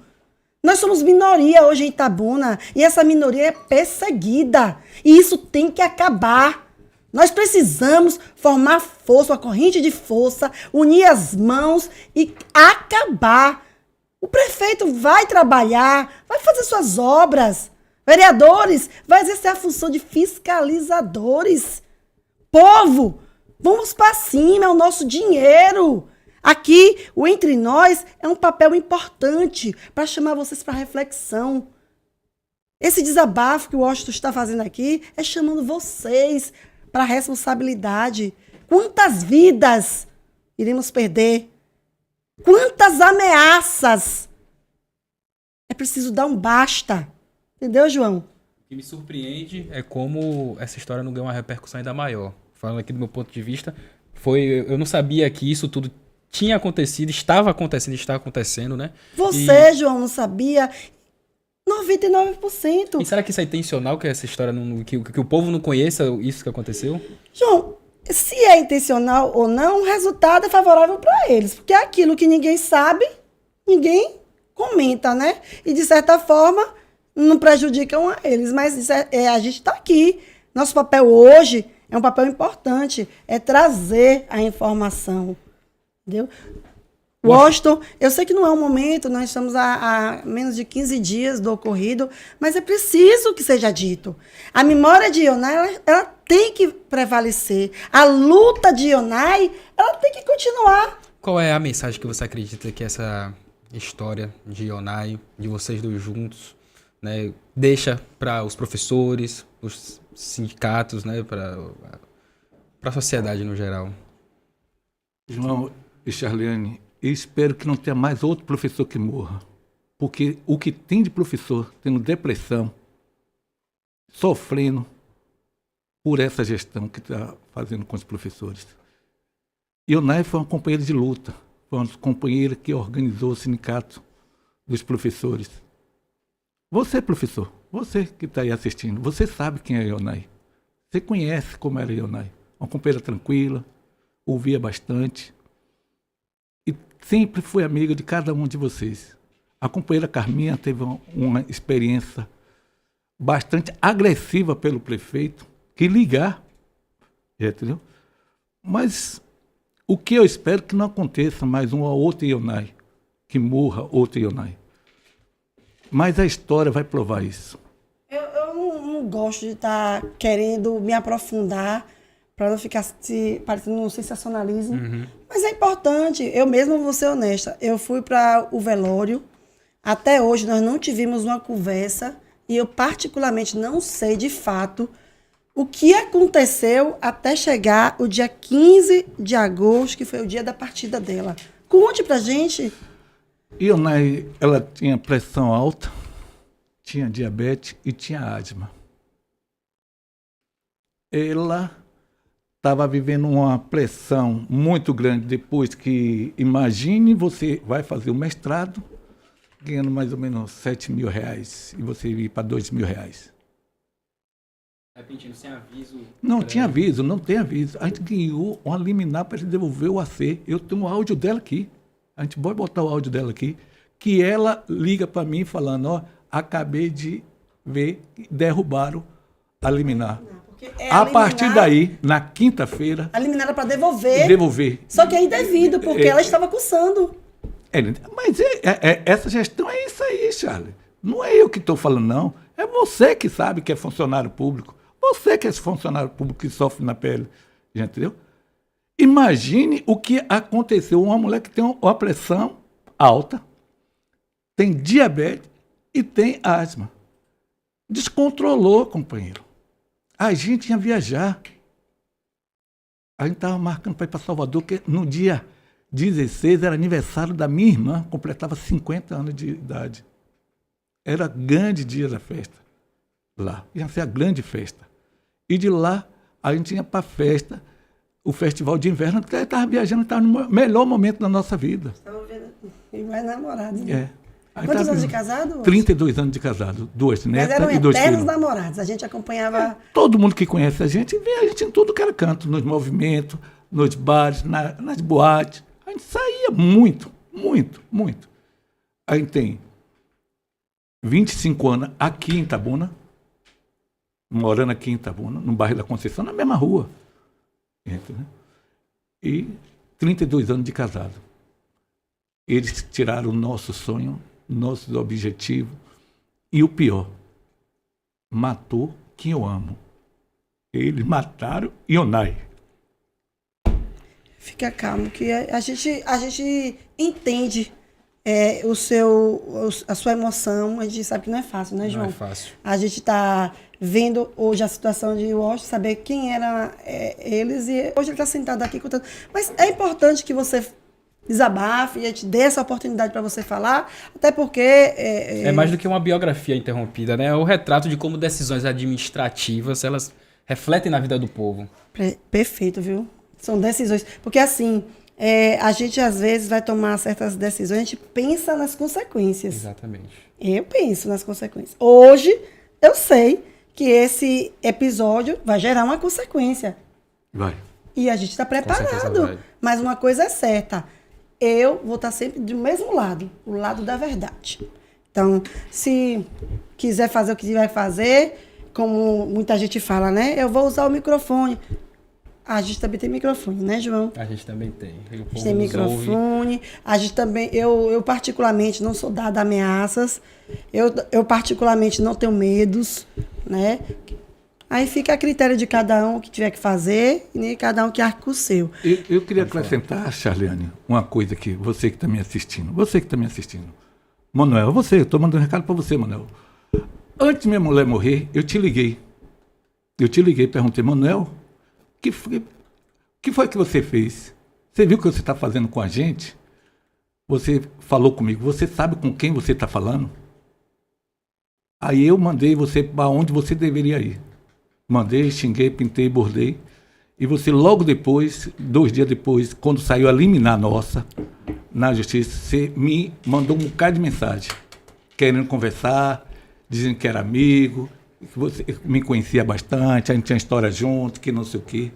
Nós somos minoria hoje em Itabuna e essa minoria é perseguida. E isso tem que acabar. Nós precisamos formar força, uma corrente de força, unir as mãos e acabar. O prefeito vai trabalhar, vai fazer suas obras. Vereadores, vai exercer a função de fiscalizadores. Povo, vamos para cima, é o nosso dinheiro. Aqui, o Entre Nós é um papel importante para chamar vocês para reflexão. Esse desabafo que o Washington está fazendo aqui é chamando vocês para a responsabilidade. Quantas vidas iremos perder? Quantas ameaças? É preciso dar um basta. Entendeu, João? O que me surpreende é como essa história não ganhou uma repercussão ainda maior. Falando aqui do meu ponto de vista, eu não sabia que isso tudo tinha acontecido, estava acontecendo, né? Você, João, não sabia? 99%. E será que isso é intencional, que essa história, que o povo não conheça isso que aconteceu? João, se é intencional ou não, o resultado é favorável para eles. Porque é aquilo que ninguém sabe, ninguém comenta, né? E, de certa forma, não prejudicam a eles. Mas a gente está aqui. Nosso papel hoje é um papel importante. É trazer a informação. Entendeu? Washington, eu sei que não é um momento, nós estamos a menos de 15 dias do ocorrido, mas é preciso que seja dito. A memória de Ionai, ela tem que prevalecer. A luta de Ionai, ela tem que continuar. Qual é a mensagem que você acredita que essa história de Ionai, de vocês dois juntos, né, deixa para os professores, os sindicatos, né, para a sociedade no geral? João e Charliane, eu espero que não tenha mais outro professor que morra. Porque o que tem de professor tendo depressão, sofrendo por essa gestão que está fazendo com os professores. Ionai foi uma companheira de luta, foi uma companheira que organizou o sindicato dos professores. Você, professor, você que está aí assistindo, você sabe quem é Ionai. Você conhece como era Ionai. Uma companheira tranquila, ouvia bastante. E sempre foi amiga de cada um de vocês. A companheira Carminha teve uma experiência bastante agressiva pelo prefeito, que ligar, entendeu? Mas o que eu espero é que não aconteça mais um ou outro Ionai, que morra outro Ionai. Mas a história vai provar isso. Eu não gosto de estar querendo me aprofundar para não ficar parecendo um sensacionalismo. Uhum. Mas é importante. Eu mesma vou ser honesta. Eu fui para o velório. Até hoje nós não tivemos uma conversa e eu particularmente não sei de fato o que aconteceu até chegar o dia 15 de agosto, que foi o dia da partida dela. Conte pra gente. Ionai, ela tinha pressão alta, tinha diabetes e tinha asma. Ela estava vivendo uma pressão muito grande depois que, imagine, você vai fazer o mestrado, ganhando mais ou menos R$7.000, e você ir para R$2.000. Repetindo, sem aviso. Não tinha aviso, não tem aviso. A gente ganhou uma liminar para devolver o AC. Eu tenho o áudio dela aqui. A gente pode botar o áudio dela aqui. Que ela liga para mim falando, ó, acabei de ver que derrubaram a liminar. A partir daí, na quinta-feira... A liminar era para devolver. Devolver. Só que é indevido, porque ela estava cursando. Mas essa gestão é isso aí, Charlie. Não é eu que estou falando, não. É você que sabe que é funcionário público. Você que é funcionário público que sofre na pele. Já entendeu? Imagine o que aconteceu. Uma mulher que tem uma pressão alta, tem diabetes e tem asma. Descontrolou, companheiro. A gente ia viajar. A gente estava marcando para ir para Salvador, que no dia 16 era aniversário da minha irmã, completava 50 anos de idade. Era grande dia da festa lá. Ia ser a grande festa. E de lá, a gente ia para a festa, o festival de inverno, que estava viajando, estava no melhor momento da nossa vida. Estava vendo. E vai namorado, né? É. Aí Quantos tava anos de casado? 32 anos de casado, 2 Mas netas eram e 2 eternos filhos. namorados. A gente acompanhava. Todo mundo que conhece a gente vê a gente em tudo que era canto, nos movimentos, nos bares, nas boates. A gente saía muito, muito, muito. A gente tem 25 anos aqui em Itabuna, morando aqui em Itabuna, no bairro da Conceição, na mesma rua. Entendeu? E 32 anos de casado. Eles tiraram o nosso sonho, nossos objetivos. E o pior, matou quem eu amo. Eles mataram Ionai. Fica calmo, que a gente entende a sua emoção. A gente sabe que não é fácil, né, João? Não é fácil. A gente está vendo hoje a situação de Washington, saber quem eram eles, e hoje ele está sentado aqui contando. Mas é importante que você desabafe e a gente dê essa oportunidade para você falar, até porque... É mais do que uma biografia interrompida, né? É o retrato de como decisões administrativas, elas refletem na vida do povo. Perfeito, viu? São decisões. Porque assim, a gente às vezes vai tomar certas decisões, a gente pensa nas consequências. Exatamente. Eu penso nas consequências. Hoje, eu sei que esse episódio vai gerar uma consequência. Vai. E a gente está certeza preparado. vai. Mas uma coisa é certa. Eu vou estar sempre do mesmo lado, o lado da verdade. Então, se quiser fazer o que vai fazer, como muita gente fala, né? Eu vou usar o microfone. A gente também tem microfone, né, João? A gente também tem. A gente tem microfone. A gente também... Eu particularmente, não sou dada a ameaças. Eu particularmente, não tenho medos, né? Aí fica a critério de cada um o que tiver que fazer e nem cada um que arque o seu. Eu queria acrescentar, Charliane, uma coisa aqui, você que está me assistindo. Manuel, eu estou mandando um recado para você, Manuel. Antes de minha mulher morrer, eu te liguei. Perguntei, Manuel, o que foi que você fez? Você viu o que você está fazendo com a gente? Você falou comigo, você sabe com quem você está falando? Aí eu mandei você para onde você deveria ir. Mandei, xinguei, pintei, bordei. E você logo depois, 2 dias depois, quando saiu a liminar nossa, na justiça, você me mandou um bocado de mensagem, querendo conversar, dizendo que era amigo, que você me conhecia bastante, a gente tinha história junto, que não sei o quê.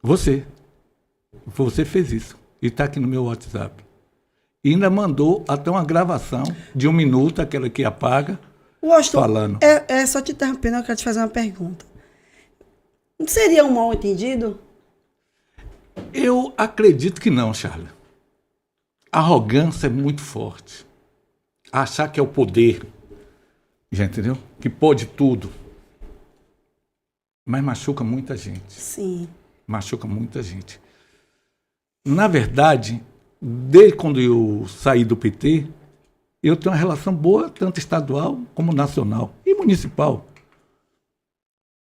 Você fez isso. E está aqui no meu WhatsApp. E ainda mandou até uma gravação de 1 minuto, aquela que apaga, Washington, falando. Só te interrompendo, eu quero te fazer uma pergunta. Não seria um mal entendido? Eu acredito que não, Charles. A arrogância é muito forte. Achar que é o poder, já entendeu? Que pode tudo. Mas machuca muita gente. Sim. Machuca muita gente. Na verdade, desde quando eu saí do PT, eu tenho uma relação boa, tanto estadual como nacional e municipal.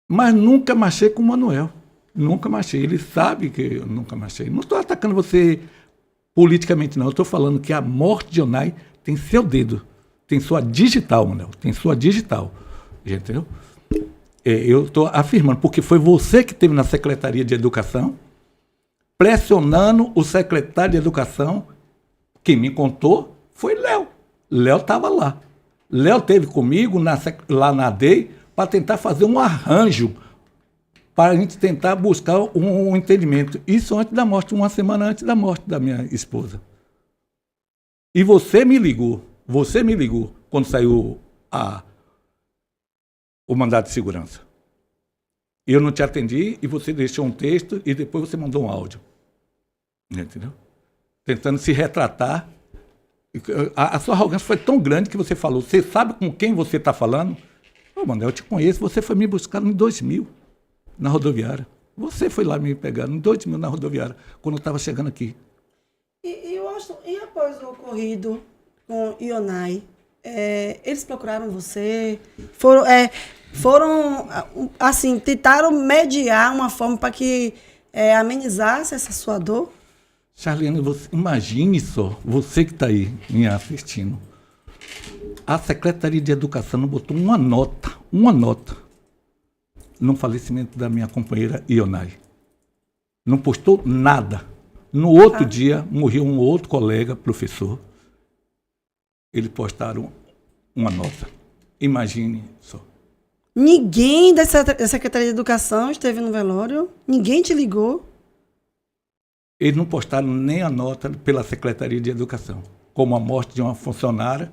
Mas nunca marchei com o Manuel. Nunca marchei. Ele sabe que eu nunca marchei. Não estou atacando você politicamente, não. Eu estou falando que a morte de Ionai tem seu dedo. Tem sua digital, Manuel. Tem sua digital. Entendeu? Eu estou afirmando, porque foi você que esteve na Secretaria de Educação, pressionando o secretário de Educação. Quem me contou foi Léo. Léo estava lá. Léo esteve comigo lá na ADEI para tentar fazer um arranjo para a gente tentar buscar um entendimento. Isso antes da morte, 1 semana antes da morte da minha esposa. E você me ligou quando saiu o mandato de segurança. Eu não te atendi e você deixou um texto e depois você mandou um áudio. Entendeu? Tentando se retratar. A sua arrogância foi tão grande que você falou, você sabe com quem você está falando? Mano, eu te conheço, você foi me buscar em 2000, na rodoviária. Você foi lá me pegar em 2000 na rodoviária, quando eu estava chegando aqui. E Washington, e após o ocorrido com Ionai, eles procuraram você? Foram, assim, tentaram mediar uma forma para que amenizasse essa sua dor? Charliane, imagine só, você que está aí me assistindo. A Secretaria de Educação não botou uma nota no falecimento da minha companheira Ionai. Não postou nada. No outro dia, morreu um outro colega, professor. Eles postaram uma nota. Imagine só. Ninguém da Secretaria de Educação esteve no velório? Ninguém te ligou? Eles não postaram nem a nota pela Secretaria de Educação, como a morte de uma funcionária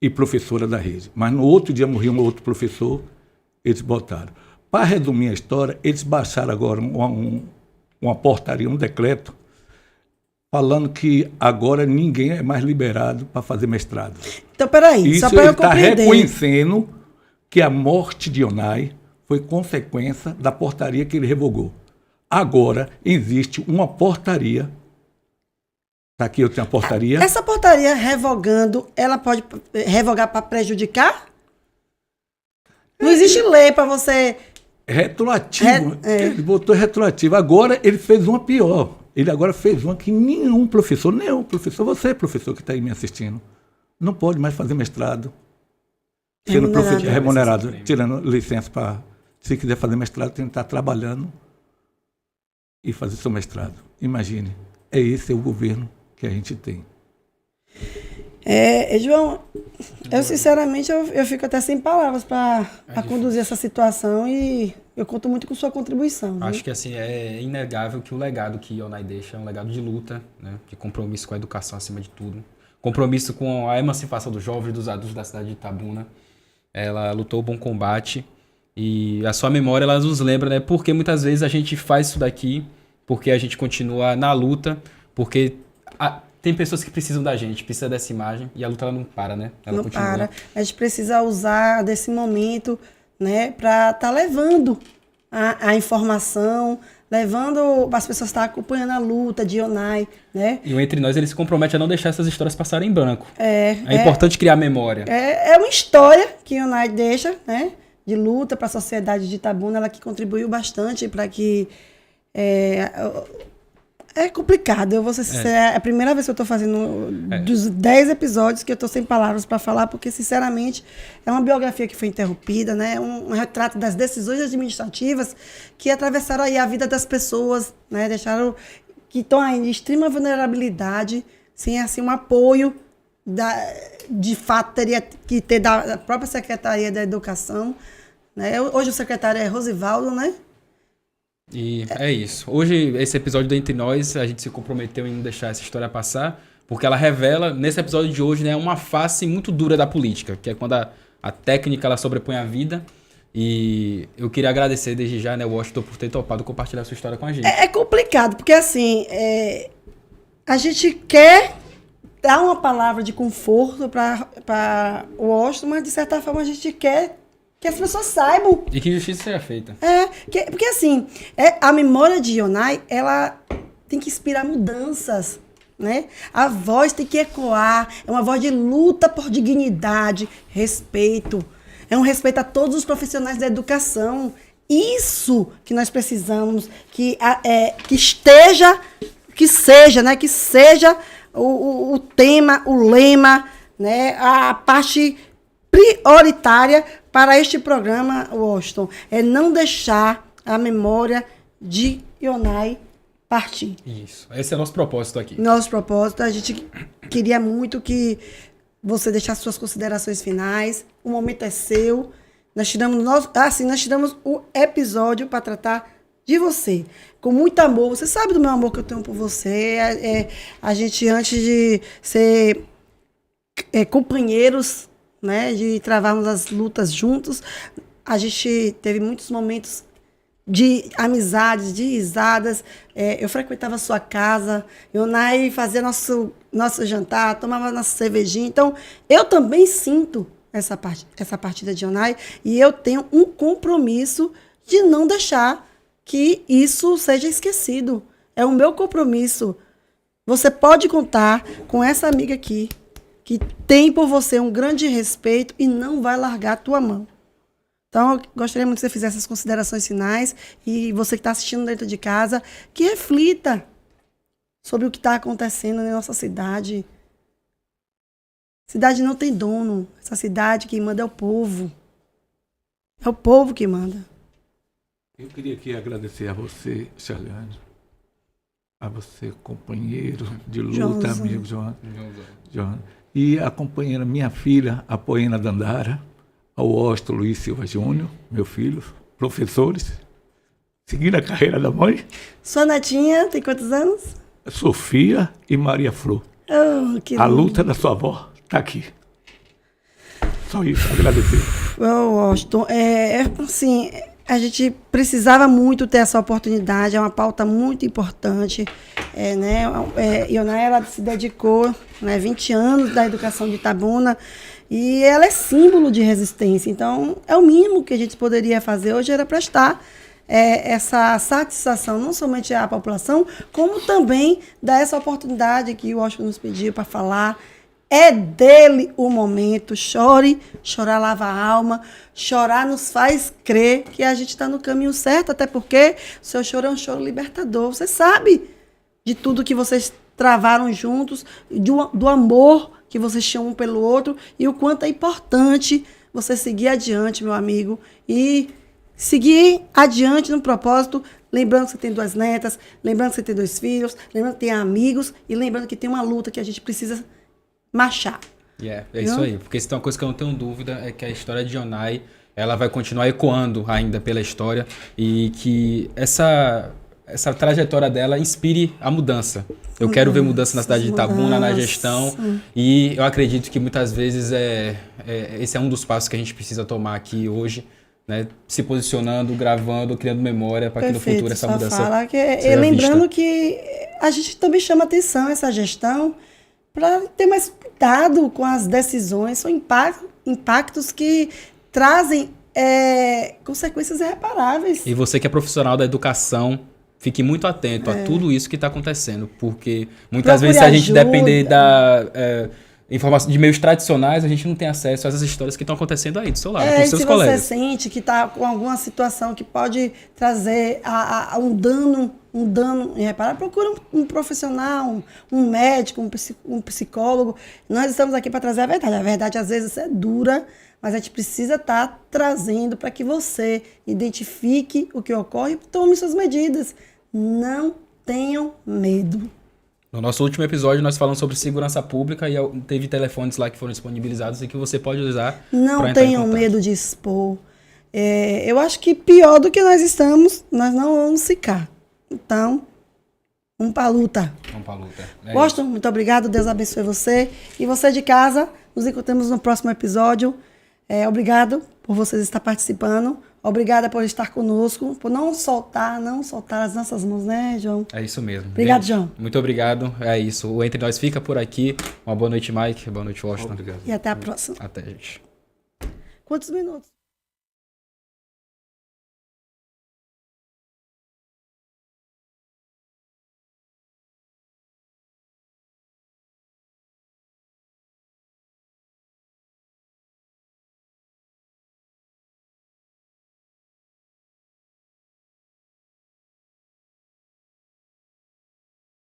e professora da rede. Mas no outro dia morreu um outro professor, eles botaram. Para resumir a história, eles baixaram agora uma portaria, um decreto, falando que agora ninguém é mais liberado para fazer mestrado. Então, peraí, Isso só para ele eu está compreender. reconhecendo que a morte de Ionai foi consequência da portaria que ele revogou. Agora existe uma portaria. Está aqui, eu tenho a portaria. Essa portaria revogando, ela pode revogar para prejudicar? Não existe lei para você... Retroativo. Ele botou retroativo. Agora ele fez uma pior. Ele agora fez uma que nenhum professor, você, professor que está aí me assistindo, não pode mais fazer mestrado. Sendo professor remunerado, tirando licença para, se quiser fazer mestrado, tem que estar trabalhando e fazer seu mestrado. Imagine, esse é o governo que a gente tem. João, eu sinceramente eu fico até sem palavras para conduzir essa situação e eu conto muito com sua contribuição. Acho que assim, é inegável que o legado que Ionai deixa é um legado de luta, né, de compromisso com a educação acima de tudo, compromisso com a emancipação dos jovens e dos adultos da cidade de Itabuna. Ela lutou o bom combate e a sua memória ela nos lembra, né, porque muitas vezes a gente faz isso daqui, porque a gente continua na luta, porque tem pessoas que precisam da gente, precisa dessa imagem e a luta ela não para, né? Ela não continua. para. A gente precisa usar desse momento, né, para estar levando a informação, levando as pessoas a estar acompanhando a luta de Ionai, né? E o Entre Nós ele se compromete a não deixar essas histórias passarem em branco. É importante criar memória. É uma história que Ionai deixa, né, de luta para a sociedade de Itabuna, ela que contribuiu bastante para que é complicado, eu vou ser sincera, é a primeira vez que eu estou fazendo dos 10 episódios que eu estou sem palavras para falar, porque, sinceramente, é uma biografia que foi interrompida, né? Um retrato das decisões administrativas que atravessaram aí a vida das pessoas, né? Deixaram que estão aí em extrema vulnerabilidade, sem assim, um apoio, de fato, teria que ter da própria Secretaria da Educação, né? Hoje o secretário é Rosivaldo, né? E é isso. Hoje, esse episódio do Entre Nós, a gente se comprometeu em não deixar essa história passar, porque ela revela, nesse episódio de hoje, né, uma face muito dura da política, que é quando a técnica ela sobrepõe a vida. E eu queria agradecer desde já, né, Washington, por ter topado compartilhar sua história com a gente. É complicado, porque assim, a gente quer dar uma palavra de conforto para o Washington, mas de certa forma a gente quer que as pessoas saibam. E que justiça seja feita. Porque assim, a memória de Ionai, ela tem que inspirar mudanças, né? A voz tem que ecoar, é uma voz de luta por dignidade, respeito. É um respeito a todos os profissionais da educação. Isso que nós precisamos, que seja o tema, o lema, né? A parte prioritária para este programa, Washington, é não deixar a memória de Ionai partir. Isso. Esse é o nosso propósito aqui. Nosso propósito, a gente queria muito que você deixasse suas considerações finais. O momento é seu. Nós tiramos o episódio para tratar de você. Com muito amor. Você sabe do meu amor que eu tenho por você. A gente, antes de ser companheiros, né, de travarmos as lutas juntos, a gente teve muitos momentos de amizades, de risadas. Eu frequentava a sua casa, Ionai fazia nosso jantar, tomava nossa cervejinha. Então, eu também sinto essa partida de Ionai e eu tenho um compromisso de não deixar que isso seja esquecido. É o meu compromisso. Você pode contar com essa amiga aqui, que tem por você um grande respeito e não vai largar a tua mão. Então, eu gostaria muito que você fizesse essas considerações finais e você que está assistindo dentro de casa, que reflita sobre o que está acontecendo na nossa cidade. Cidade não tem dono. Essa cidade quem manda é o povo. É o povo que manda. Eu queria aqui agradecer a você, Charliane, a você, companheiro de luta, Joãozinho. amigo João, e a companheira, minha filha, a Poena Dandara, ao Osto Luiz Silva Júnior, meu filho, professores, seguindo a carreira da mãe, Sua netinha tem quantos anos? Sofia e Maria Flor. Oh, que A lindo. luta da sua avó está aqui. Só isso, agradecer. Washington, assim, a gente precisava muito ter essa oportunidade, é uma pauta muito importante, né? Ionai, ela se dedicou, né, 20 anos da educação de Itabuna, e ela é símbolo de resistência, então é o mínimo que a gente poderia fazer hoje era prestar essa satisfação, não somente à população, como também dar essa oportunidade que o Washington nos pediu para falar. É dele o momento. Chore, chorar lava a alma, chorar nos faz crer que a gente está no caminho certo, até porque o seu choro é um choro libertador. Você sabe de tudo que vocês travaram juntos, do amor que vocês tinham um pelo outro e o quanto é importante você seguir adiante, meu amigo, e seguir adiante no propósito, lembrando que você tem 2 netas, lembrando que você tem 2 filhos, lembrando que tem amigos e lembrando que tem uma luta que a gente precisa marchar. É isso aí. Porque se tem uma coisa que eu não tenho dúvida é que a história de Ionai, ela vai continuar ecoando ainda pela história e que essa trajetória dela inspire a mudança. Eu quero ver mudança na cidade de Itabuna, na gestão, e eu acredito que muitas vezes esse é um dos passos que a gente precisa tomar aqui hoje, né? Se posicionando, gravando, criando memória para que no futuro essa mudança Fala seja lembrando vista. que a gente também chama atenção essa gestão para ter mais cuidado com as decisões, são impactos que trazem consequências irreparáveis. E você que é profissional da educação, fique muito atento a tudo isso que está acontecendo, porque muitas Procure vezes se a gente ajuda. depender da informação de meios tradicionais, a gente não tem acesso a essas histórias que estão acontecendo aí do seu lado, com E os seus se colegas. você sente que está com alguma situação que pode trazer a um dano irreparável, procura um profissional, um médico, um psicólogo. Nós estamos aqui para trazer a verdade. A verdade, às vezes, é dura, mas a gente precisa estar trazendo para que você identifique o que ocorre e tome suas medidas. Não tenham medo. No nosso último episódio, nós falamos sobre segurança pública e teve telefones lá que foram disponibilizados e que você pode usar para Não entrar em tenham contato. medo de expor. Eu acho que pior do que nós estamos, nós não vamos ficar. Então, vamos para a luta. Vamos pra luta. Washington, muito obrigado. Deus abençoe você. E você de casa, nos encontramos no próximo episódio. Obrigado por vocês estar participando. Obrigada por estar conosco, por não soltar as nossas mãos, né, João? É isso mesmo. Obrigado, Gente, João. Muito obrigado. É isso. O Entre Nós fica por aqui. Uma boa noite, Mike. Boa noite, Washington. Obrigado. E até a próxima. Até, gente. Quantos minutos?